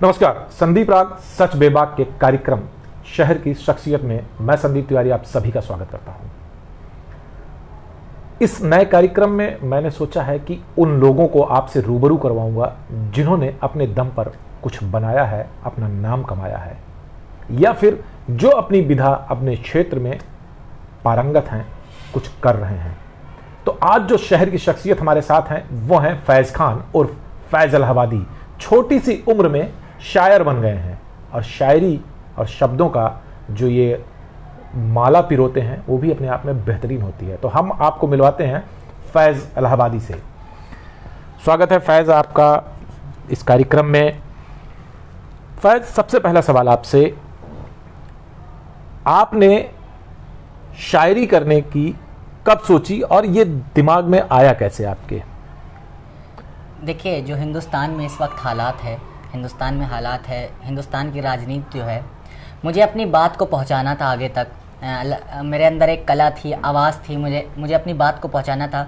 नमस्कार, संदीप राग सच बेबाक के कार्यक्रम शहर की शख्सियत में मैं संदीप तिवारी आप सभी का स्वागत करता हूं। इस नए कार्यक्रम में मैंने सोचा है कि उन लोगों को आपसे रूबरू करवाऊंगा जिन्होंने अपने दम पर कुछ बनाया है, अपना नाम कमाया है, या फिर जो अपनी विधा अपने क्षेत्र में पारंगत हैं, कुछ कर रहे हैं। तो आज जो शहर की शख्सियत हमारे साथ हैं वो हैं फैज़ खान उर्फ फैज़ इलाहाबादी। छोटी सी उम्र में शायर बन गए हैं और शायरी और शब्दों का जो ये माला पिरोते हैं वो भी अपने आप में बेहतरीन होती है। तो हम आपको मिलवाते हैं फैज़ इलाहाबादी से। स्वागत है फैज़ आपका इस कार्यक्रम में। फैज़, सबसे पहला सवाल आपसे, आपने शायरी करने की कब सोची और ये दिमाग में आया कैसे आपके? देखिए, जो हिंदुस्तान में इस वक्त हालात है, हिंदुस्तान की राजनीति जो है, मुझे अपनी बात को पहुंचाना था आगे तक। मेरे अंदर एक कला थी, आवाज़ थी, मुझे अपनी बात को पहुंचाना था।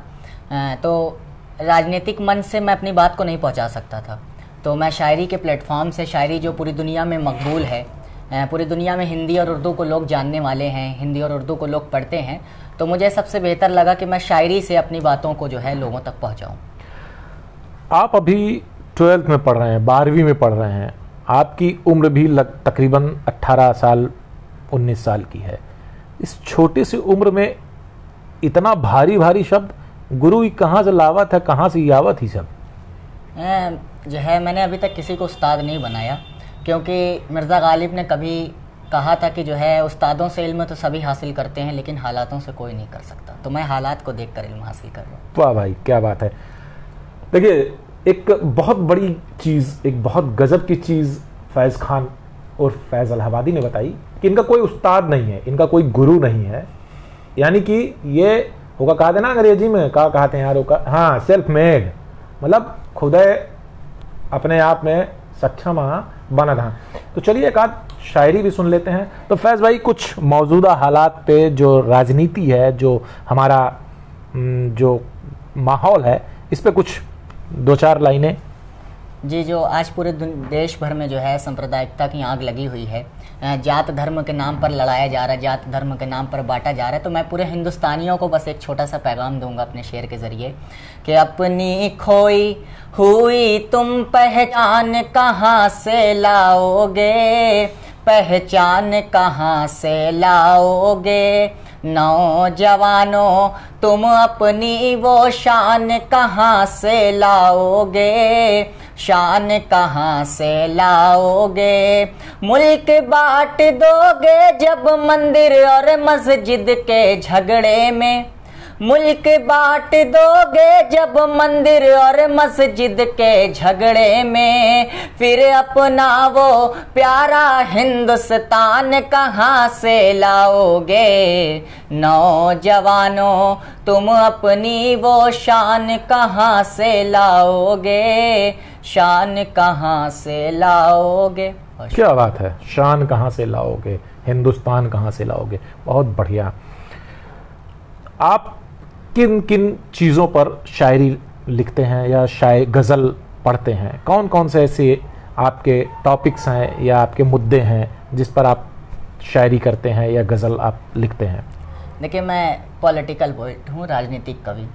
तो राजनीतिक मंच से मैं अपनी बात को नहीं पहुंचा सकता था, तो मैं शायरी के प्लेटफॉर्म से, शायरी जो पूरी दुनिया में मकबूल है, पूरी दुनिया में हिंदी और उर्दू को लोग जानने वाले हैं, हिंदी और उर्दू को लोग पढ़ते हैं, तो मुझे सबसे बेहतर लगा कि मैं शायरी से अपनी बातों को जो है लोगों तक पहुंचाऊं। आप अभी 12th में पढ़ रहे हैं, 12वीं में पढ़ रहे हैं, आपकी उम्र भी तकरीबन 18 साल 19 साल की है। इस छोटी सी उम्र में इतना भारी भारी शब्द, गुरु कहाँ से लावत है, कहाँ से यावत ही सब? जो है, मैंने अभी तक किसी को उस्ताद नहीं बनाया, क्योंकि मिर्ज़ा गालिब ने कभी कहा था कि जो है उस्तादों से इल्म तो सभी हासिल करते हैं लेकिन हालातों से कोई नहीं कर सकता। तो मैं हालात को देखकर इल्म हासिल कर रहा हूँ। वाह भाई, क्या बात है। देखिए, एक बहुत बड़ी चीज़, एक बहुत गजब की चीज़ फैज़ खान और फैज़ इलाहाबादी ने बताई कि इनका कोई उस्ताद नहीं है, इनका कोई गुरु नहीं है। यानी कि ये होगा, कहा देना अंग्रेजी में, कहते हैं यार, हाँ, सेल्फ मेड, मतलब खुद अपने आप में सक्षम बना था। तो चलिए एक आध शायरी भी सुन लेते हैं। तो फैज़ भाई, कुछ मौजूदा हालात पे, जो राजनीति है, जो हमारा जो माहौल है, इस पे कुछ 2-4 लाइनें। जी, जो आज पूरे देश भर में जो है सांप्रदायिकता की आग लगी हुई है, जात धर्म के नाम पर लड़ाया जा रहा है, जात धर्म के नाम पर बांटा जा रहा है, तो मैं पूरे हिंदुस्तानियों को बस एक छोटा सा पैगाम दूंगा अपने शेर के ज़रिए कि अपनी खोई हुई तुम पहचान कहाँ से लाओगे, पहचान कहाँ से लाओगे, नौजवानों तुम अपनी वो शान कहाँ से लाओगे, शान कहाँ से लाओगे, मुल्क बांट दोगे जब मंदिर और मस्जिद के झगड़े में, मुल्क बांट दोगे जब मंदिर और मस्जिद के झगड़े में, फिर अपना वो प्यारा हिंदुस्तान कहाँ से लाओगे, नौजवानों तुम अपनी वो शान कहाँ से लाओगे, शान कहाँ से लाओगे। क्या बात है, शान कहाँ से लाओगे, हिंदुस्तान कहाँ से लाओगे। बहुत बढ़िया। आप किन किन चीज़ों पर शायरी लिखते हैं या गज़ल पढ़ते हैं? कौन कौन से ऐसे आपके टॉपिक्स हैं या आपके मुद्दे हैं जिस पर आप शायरी करते हैं या गज़ल आप लिखते हैं? देखिए, मैं पॉलिटिकल पोइट हूँ, राजनीतिक कवि।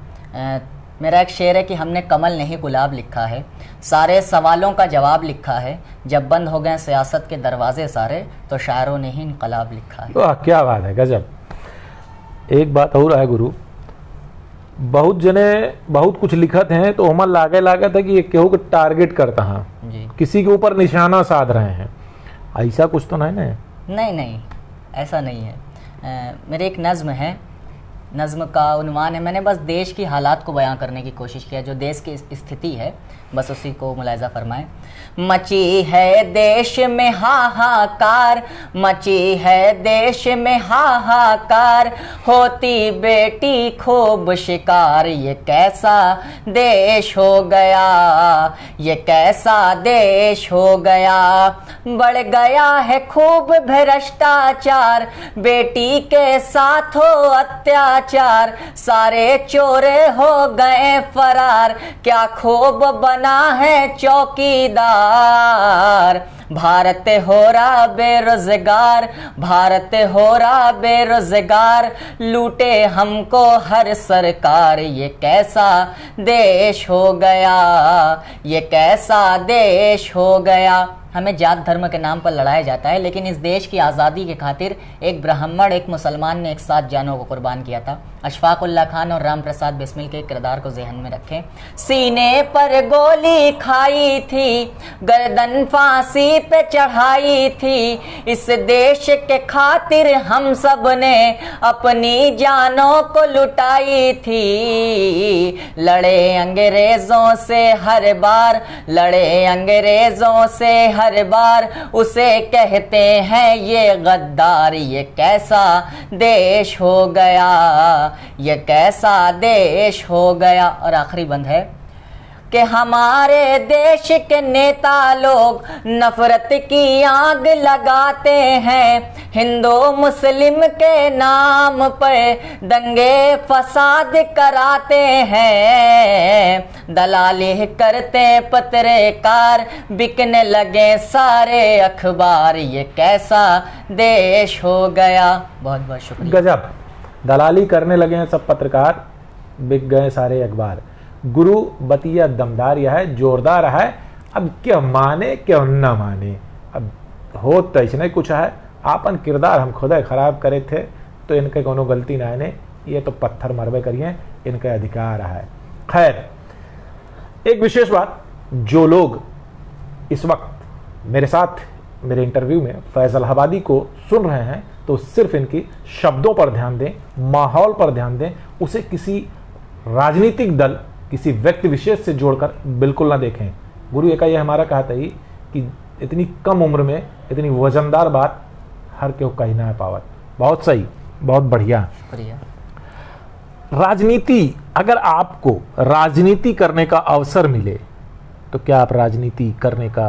मेरा एक शेर है कि हमने कमल नहीं गुलाब लिखा है, सारे सवालों का जवाब लिखा है, जब बंद हो गए सियासत के दरवाजे सारे, तो शायरों ने ही इनकलाब लिखा है। वाह, क्या बात है, गजब। एक बात और है गुरु, बहुत जने बहुत कुछ लिखत हैं तो हमार लागत है कि ये केहू के टारगेट करता है, किसी के ऊपर निशाना साध रहे हैं, ऐसा कुछ तो नहीं ना? नहीं, ऐसा नहीं है। मेरे एक नज़्म है, नज़्म का उन्वान है, मैंने बस देश की हालात को बयां करने की कोशिश किया, जो देश की स्थिति है बस उसी को मुलाहिज़ा फरमाएं। मची है देश में हाहाकार, मची है देश में हाहाकार, होती बेटी खूब शिकार, ये कैसा देश हो गया, ये कैसा देश हो गया, बढ़ गया है खूब भ्रष्टाचार, बेटी के साथ हो अत्याचार, अत्याचार, सारे चोरे हो गए फरार, क्या खूब बना है चौकीदार। भारत हो रहा बेरोजगार, भारत हो रहा बेरोजगार, लूटे हमको हर सरकार, ये कैसा देश हो गया, ये कैसा देश हो गया। हमें जात धर्म के नाम पर लड़ाया जाता है, लेकिन इस देश की आज़ादी के खातिर एक ब्राह्मण एक मुसलमान ने एक साथ जानों को कुर्बान किया था। अशफाक उल्लाह खान और राम प्रसाद बिस्मिल के किरदार को ज़हन में रखें। सीने पर गोली खाई थी, गर्दन फांसी पे चढ़ाई थी, इस देश के खातिर हम सब ने अपनी जानों को लुटाई थी। लड़े अंग्रेजों से हर बार, लड़े अंग्रेजों से हर बार, उसे कहते हैं ये गद्दार, ये कैसा देश हो गया, ये कैसा देश हो गया। और आखिरी बंद है कि हमारे देश के नेता लोग नफरत की आग लगाते हैं, हिंदू मुस्लिम के नाम पर दंगे फसाद कराते हैं, दलाली करते पत्रकार, बिकने लगे सारे अखबार, ये कैसा देश हो गया। बहुत बहुत शुक्रिया। गजब, दलाली करने लगे हैं सब पत्रकार, बिक गए सारे अखबार। गुरु बतिया दमदार यह है, जोरदार है। अब क्या माने क्या न माने, अब हो तो ऐसा कुछ है, आपन किरदार हम खुद खराब करे थे तो इनके कोनो गलती ना है, ये तो पत्थर मरबे करिए, इनका अधिकार है। खैर, एक विशेष बात, जो लोग इस वक्त मेरे साथ मेरे इंटरव्यू में फैजल इलाहाबादी को सुन रहे हैं तो सिर्फ इनकी शब्दों पर ध्यान दें, माहौल पर ध्यान दें, उसे किसी राजनीतिक दल, किसी व्यक्ति विशेष से जोड़कर बिल्कुल ना देखें। गुरु एक ये हमारा कहता ही कि इतनी कम उम्र में इतनी वजनदार बात हर क्यों कही ना पावत। बहुत सही, बहुत बढ़िया। राजनीति, अगर आपको राजनीति करने का अवसर मिले तो क्या आप राजनीति करने का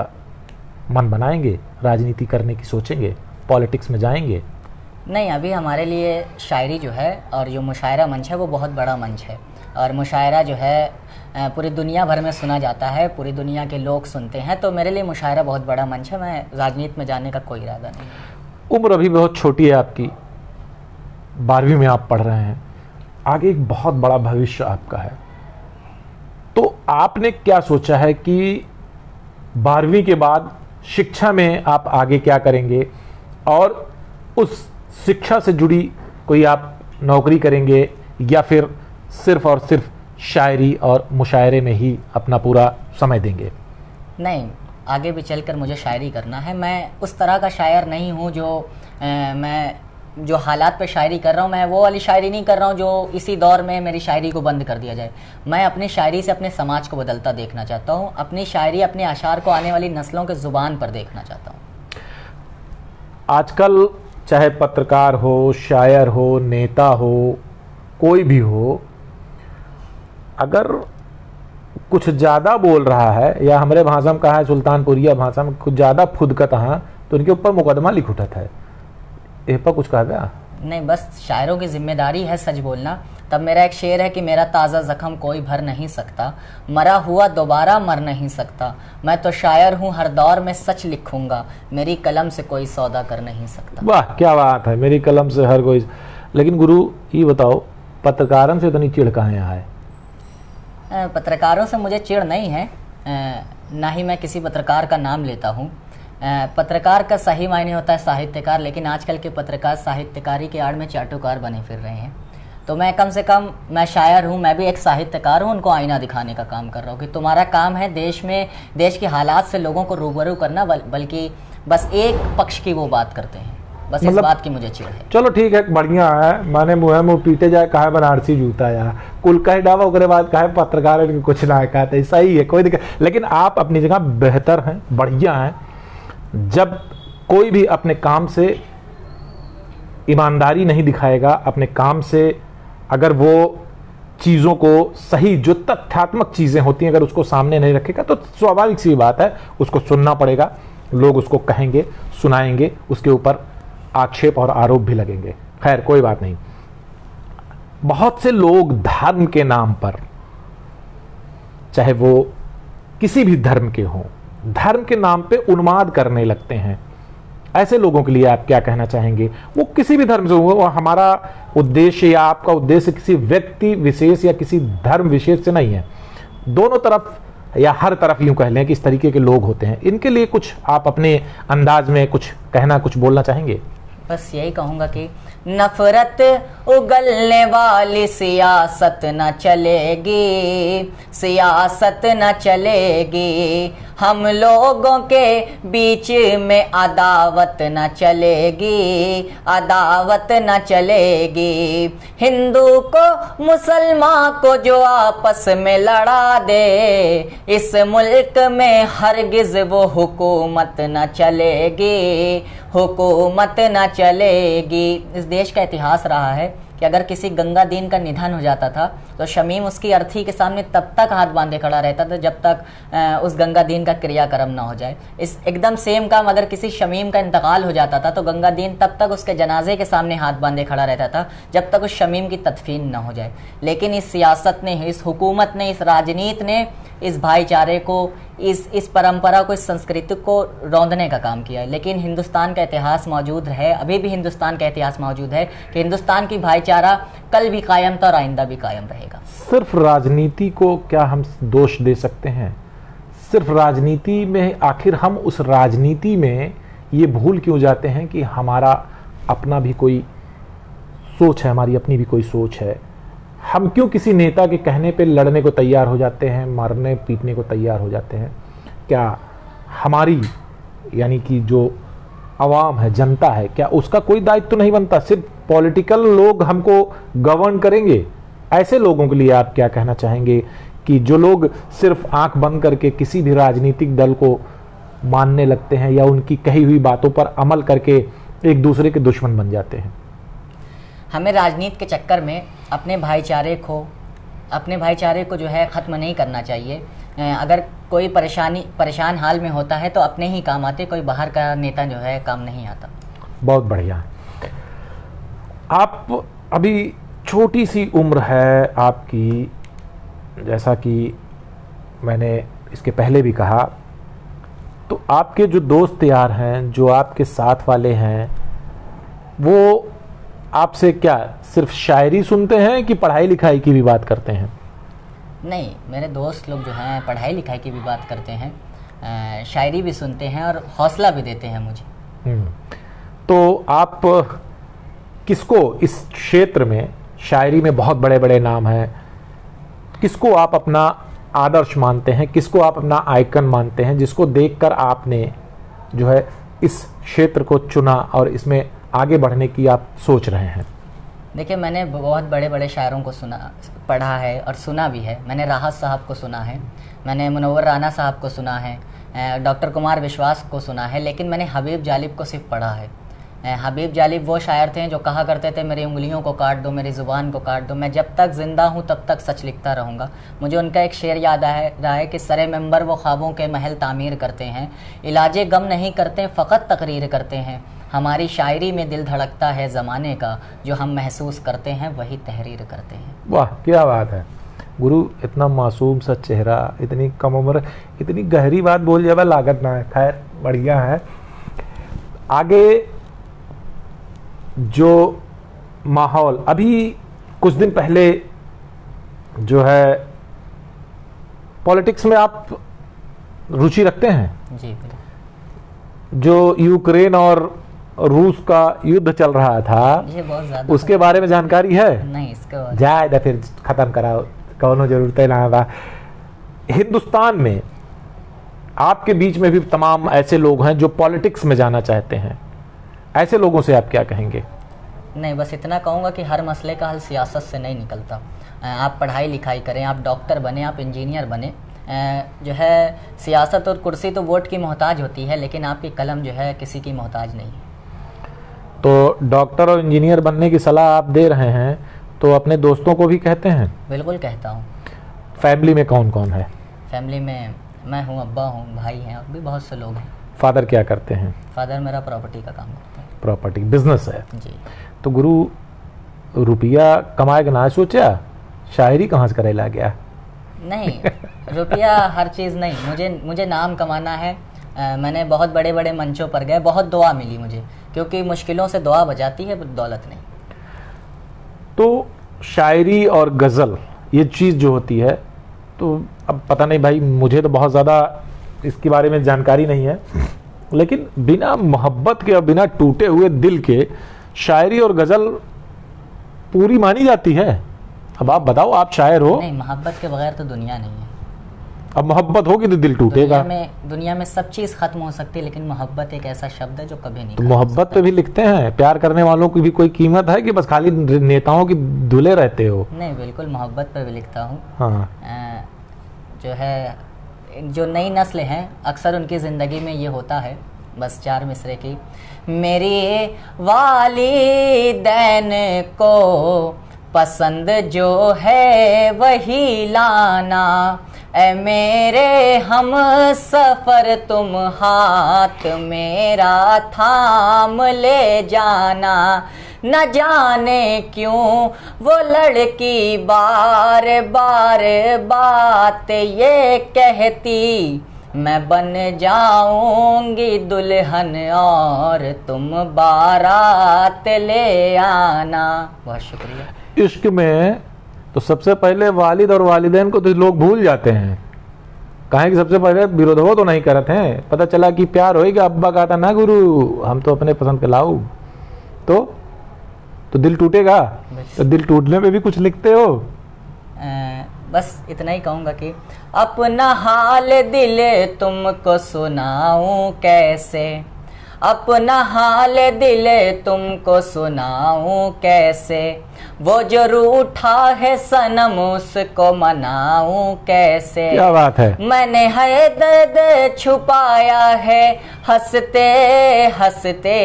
मन बनाएंगे, राजनीति करने की सोचेंगे, पॉलिटिक्स में जाएंगे? नहीं, अभी हमारे लिए शायरी जो है और जो मुशायरा मंच है वो बहुत बड़ा मंच है, और मुशायरा जो है पूरी दुनिया भर में सुना जाता है, पूरी दुनिया के लोग सुनते हैं, तो मेरे लिए मुशायरा बहुत बड़ा मंच है। मैं राजनीति में जाने का कोई इरादा नहीं। उम्र अभी बहुत छोटी है आपकी, 12वीं में आप पढ़ रहे हैं, आगे एक बहुत बड़ा भविष्य आपका है, तो आपने क्या सोचा है कि 12वीं के बाद शिक्षा में आप आगे क्या करेंगे, और उस शिक्षा से जुड़ी कोई आप नौकरी करेंगे या फिर सिर्फ और सिर्फ शायरी और मुशायरे में ही अपना पूरा समय देंगे? नहीं, आगे भी चलकर मुझे शायरी करना है। मैं उस तरह का शायर नहीं हूँ मैं जो हालात पे शायरी कर रहा हूँ, मैं वो वाली शायरी नहीं कर रहा हूँ जो इसी दौर में मेरी शायरी को बंद कर दिया जाए। मैं अपनी शायरी से अपने समाज को बदलता देखना चाहता हूँ, अपनी शायरी, अपने अशार को आने वाली नस्लों के ज़ुबान पर देखना चाहता हूँ। आजकल चाहे पत्रकार हो, शायर हो, नेता हो, कोई भी हो, अगर कुछ ज़्यादा बोल रहा है या हमारे भाषा में कहा है सुल्तानपुरिया भाषा में कुछ ज़्यादा फुदकत हाँ, तो उनके ऊपर मुकदमा लिख उठत है। ये पर कुछ कहा गया नहीं, बस शायरों की जिम्मेदारी है सच बोलना। तब मेरा एक शेर है कि मेरा ताज़ा जख्म कोई भर नहीं सकता, मरा हुआ दोबारा मर नहीं सकता, मैं तो शायर हूँ हर दौर में सच लिखूंगा, मेरी कलम से कोई सौदा कर नहीं सकता। वाह, क्या बात है, मेरी कलम से हर कोई। लेकिन गुरु ये बताओ, पत्रकारों से इतनी चिढ़ कहाँ यहाँ है? पत्रकारों से मुझे चिढ़ नहीं है, ना ही मैं किसी पत्रकार का नाम लेता हूँ। पत्रकार का सही मायने होता है साहित्यकार, लेकिन आजकल के पत्रकार साहित्यकारी के आड़ में चाटुकार बने फिर रहे हैं। तो मैं कम से कम, मैं शायर हूँ, मैं भी एक साहित्यकार हूँ, उनको आईना दिखाने का काम कर रहा हूँ कि तुम्हारा काम है देश में, देश के हालात से लोगों को रूबरू करना, बल्कि बस एक पक्ष की वो बात करते हैं, बस मतलब, इस बात की मुझे चिढ़ है। चलो ठीक है, बढ़िया है, माने मुँह पीटे जाए कहा बनारसी जूता या कुल कहे डावा, उसके बाद कहा पत्रकार कुछ ना कहते, सही है, कोई दिक्कत। लेकिन आप अपनी जगह बेहतर हैं, बढ़िया हैं। जब कोई भी अपने काम से ईमानदारी नहीं दिखाएगा, अपने काम से अगर वो चीज़ों को सही, जो तथ्यात्मक चीज़ें होती हैं, अगर उसको सामने नहीं रखेगा तो स्वाभाविक सी बात है उसको सुनना पड़ेगा, लोग उसको कहेंगे, सुनाएंगे, उसके ऊपर आक्षेप और आरोप भी लगेंगे। खैर कोई बात नहीं। बहुत से लोग धर्म के नाम पर, चाहे वो किसी भी धर्म के हों, धर्म के नाम पे उन्माद करने लगते हैं। ऐसे लोगों के लिए आप क्या कहना चाहेंगे? वो किसी भी धर्म से हो, वो हमारा उद्देश्य या आपका उद्देश्य किसी व्यक्ति विशेष या किसी धर्म विशेष से नहीं है, दोनों तरफ या हर तरफ यूं कह लें कि इस तरीके के लोग होते हैं। इनके लिए कुछ आप अपने अंदाज में कुछ कहना, कुछ बोलना चाहेंगे? बस यही कहूँगा कि नफरत उगलने वाली सियासत न चलेगी, सियासत न चलेगी। हम लोगों के बीच में अदावत न चलेगी, अदावत न चलेगी। हिंदू को मुसलमान को जो आपस में लड़ा दे, इस मुल्क में हरगिज वो हुकूमत न चलेगी, हुकूमत न चलेगी। इस देश का इतिहास रहा है कि अगर किसी गंगा दीन का निधन हो जाता था तो शमीम उसकी अर्थी के सामने तब तक हाथ बांधे खड़ा रहता था जब तक उस गंगा दीन का क्रियाक्रम ना हो जाए। इस एकदम सेम काम अगर किसी शमीम का इंतकाल हो जाता था तो गंगा दीन तब तक उसके जनाजे के सामने हाथ बांधे खड़ा रहता था जब तक उस शमीम की तदफीन ना हो जाए। लेकिन इस सियासत ने, इस हुकूमत ने, इस राजनीति ने इस भाईचारे को, इस परंपरा को, इस संस्कृति को रौंदने का काम किया है। लेकिन हिंदुस्तान का इतिहास मौजूद है, अभी भी हिंदुस्तान का इतिहास मौजूद है कि हिंदुस्तान की भाईचारा कल भी कायम था और आइंदा भी कायम रहेगा। सिर्फ राजनीति को क्या हम दोष दे सकते हैं? सिर्फ राजनीति में, आखिर हम उस राजनीति में ये भूल क्यों जाते हैं कि हमारा अपना भी कोई सोच है, हमारी अपनी भी कोई सोच है। हम क्यों किसी नेता के कहने पे लड़ने को तैयार हो जाते हैं, मारने पीटने को तैयार हो जाते हैं? क्या हमारी, यानी कि जो आवाम है, जनता है, क्या उसका कोई दायित्व तो नहीं बनता? सिर्फ पॉलिटिकल लोग हमको गवर्न करेंगे? ऐसे लोगों के लिए आप क्या कहना चाहेंगे कि जो लोग सिर्फ आंख बंद करके किसी भी राजनीतिक दल को मानने लगते हैं या उनकी कही हुई बातों पर अमल करके एक दूसरे के दुश्मन बन जाते हैं? हमें राजनीति के चक्कर में अपने भाईचारे को जो है ख़त्म नहीं करना चाहिए। अगर कोई परेशान हाल में होता है तो अपने ही काम आते, कोई बाहर का नेता जो है काम नहीं आता। बहुत बढ़िया। आप अभी छोटी सी उम्र है आपकी, जैसा कि मैंने इसके पहले भी कहा, तो आपके जो दोस्त यार हैं, जो आपके साथ वाले हैं, वो आपसे क्या सिर्फ शायरी सुनते हैं कि पढ़ाई लिखाई की भी बात करते हैं? नहीं, मेरे दोस्त लोग जो हैं पढ़ाई लिखाई की भी बात करते हैं, शायरी भी सुनते हैं और हौसला भी देते हैं मुझे। तो आप किसको इस क्षेत्र में, शायरी में बहुत बड़े बड़े नाम हैं, किसको आप अपना आदर्श मानते हैं, किसको आप अपना आइकन मानते हैं, जिसको देखकर आपने जो है इस क्षेत्र को चुना और इसमें आगे बढ़ने की आप सोच रहे हैं? देखिए, मैंने बहुत बड़े बड़े शायरों को पढ़ा है और सुना भी है। मैंने राहत साहब को सुना है, मैंने मुनव्वर राना साहब को सुना है, डॉक्टर कुमार विश्वास को सुना है, लेकिन मैंने हबीब जालिब को सिर्फ पढ़ा है। हबीब जालिब वो शायर थे जो कहा करते थे, मेरी उंगलियों को काट दो, मेरी ज़ुबान को काट दो, मैं जब तक ज़िंदा हूँ तब तक सच लिखता रहूँगा। मुझे उनका एक शेर याद रहा है कि सरे मेंबर वो ख्वाबों के महल तामीर करते हैं, इलाजे गम नहीं करते फ़कत तकरीर करते हैं। हमारी शायरी में दिल धड़कता है ज़माने का, जो हम महसूस करते हैं वही तहरीर करते हैं। वाह, क्या बात है गुरु! इतना मासूम सा चेहरा, इतनी कम उम्र, इतनी गहरी बात बोल जाए, लागत ना है। खैर, बढ़िया है। आगे जो माहौल, अभी कुछ दिन पहले जो है पॉलिटिक्स में आप रुचि रखते हैं? जी। जो यूक्रेन और रूस का युद्ध चल रहा था, ये बहुत ज़्यादा उसके बारे में जानकारी है? नहीं, इसके जाए फिर खत्म कराओ, कौनो जरूरत ना बा। हिंदुस्तान में आपके बीच में भी तमाम ऐसे लोग हैं जो पॉलिटिक्स में जाना चाहते हैं, ऐसे लोगों से आप क्या कहेंगे? नहीं, बस इतना कहूँगा कि हर मसले का हल सियासत से नहीं निकलता। आप पढ़ाई लिखाई करें, आप डॉक्टर बने, आप इंजीनियर बने, जो है सियासत और कुर्सी तो वोट की मोहताज होती है, लेकिन आपकी कलम जो है किसी की मोहताज नहीं है। तो डॉक्टर और इंजीनियर बनने की सलाह आप दे रहे हैं, तो अपने दोस्तों को भी कहते हैं? बिल्कुल कहता हूँ। फैमिली में कौन कौन है? फैमिली में मैं हूँ, अब्बा हूँ, भाई हैं, और भी बहुत से लोग हैं। फादर क्या करते हैं? फादर मेरा प्रॉपर्टी का काम करते हैं। प्रॉपर्टी बिजनेस है जी। तो गुरु, रुपया कमाए के ना सोचा, शायरी कहाँ से करे ला गया? नहीं, रुपया हर चीज़ नहीं, मुझे नाम कमाना है। मैंने बहुत बड़े बड़े मंचों पर गए, बहुत दुआ मिली मुझे, क्योंकि मुश्किलों से दुआ बजाती है, दौलत नहीं। तो शायरी और गज़ल ये चीज़ जो होती है, तो अब पता नहीं भाई, मुझे तो बहुत ज़्यादा इसके बारे में जानकारी नहीं है, लेकिन बिना मोहब्बत के और बिना टूटे हुए दिल के शायरी और गज़ल पूरी मानी जाती है? अब आप बताओ, आप शायर हो। नहीं, मोहब्बत के बगैर तो दुनिया नहीं है। अब मोहब्बत होगी तो दिल टूटेगा। दुनिया में सब चीज़ खत्म हो सकती है, लेकिन मोहब्बत एक ऐसा शब्द है जो कभी नहीं। तो मोहब्बत पे भी लिखते हैं, प्यार करने वालों की भी कोई कीमत है कि बस खाली नेताओं की धुले रहते हो? नहीं, बिल्कुल मोहब्बत पे भी लिखता हूँ। हाँ, जो है, जो नई नस्ल हैं, अक्सर उनकी ज़िंदगी में ये होता है, बस 4 मिसरे की। मेरी वालिदैन को पसंद जो है वही लाना, ऐ मेरे हम सफ़र तुम हाथ मेरा थाम ले जाना। न जाने क्यों वो लड़की बार बार बात ये कहती, मैं बन जाऊंगी दुल्हन और तुम बारात ले आना। बहुत शुक्रिया। इश्क में तो सबसे पहले वालिद और वालिदैन को तो लोग भूल जाते हैं। कहें कि सबसे पहले विरोधो तो नहीं करते हैं, पता चला कि प्यार होएगा, अब्बा कहता ना गुरु हम तो अपने पसंद के लाऊ, तो दिल टूटेगा। तो दिल टूटने पे भी कुछ लिखते हो? बस इतना ही कहूँगा कि अपना हाल दिल तुमको सुनाऊं कैसे, अपना हाल दिल तुमको सुनाऊं कैसे, वो जो रूठा है सनम उसको मनाऊं कैसे। क्या बात है। मैंने है दर्द छुपाया है हंसते हंसते,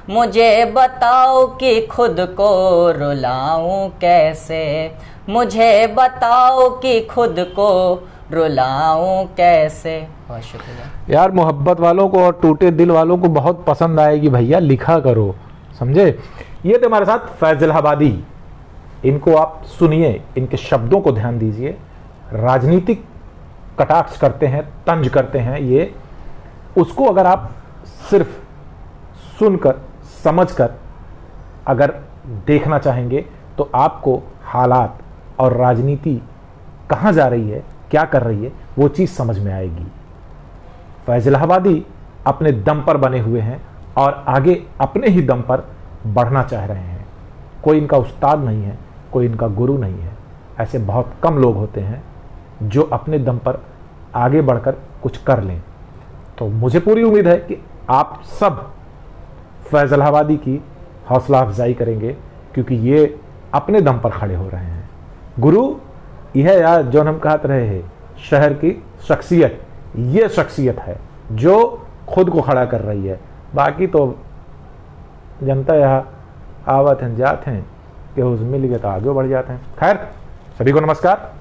मुझे बताओ कि खुद को रुलाऊं कैसे, मुझे बताओ कि खुद को रुलाऊं कैसे। बहुत शुक्रिया यार, मोहब्बत वालों को और टूटे दिल वालों को बहुत पसंद आएगी भैया, लिखा करो, समझे। ये थे हमारे साथ फैज इलाहाबादी। इनको आप सुनिए, इनके शब्दों को ध्यान दीजिए। राजनीतिक कटाक्ष करते हैं, तंज करते हैं, ये उसको अगर आप सिर्फ सुनकर समझकर अगर देखना चाहेंगे तो आपको हालात और राजनीति कहाँ जा रही है, क्या कर रही है, वो चीज़ समझ में आएगी। फैज इलाहाबादी अपने दम पर बने हुए हैं और आगे अपने ही दम पर बढ़ना चाह रहे हैं। कोई इनका उस्ताद नहीं है, कोई इनका गुरु नहीं है। ऐसे बहुत कम लोग होते हैं जो अपने दम पर आगे बढ़कर कुछ कर लें। तो मुझे पूरी उम्मीद है कि आप सब फैज इलाहाबादी की हौसला अफजाई करेंगे, क्योंकि ये अपने दम पर खड़े हो रहे हैं। गुरु यह यार जो हम कहते रहे हैं, शहर की शख्सियत, ये शख्सियत है जो खुद को खड़ा कर रही है। बाकी तो जनता यहाँ आवत हैं जाते हैं कि उस मिल गए तो आगे बढ़ जाते हैं। खैर, सभी को नमस्कार।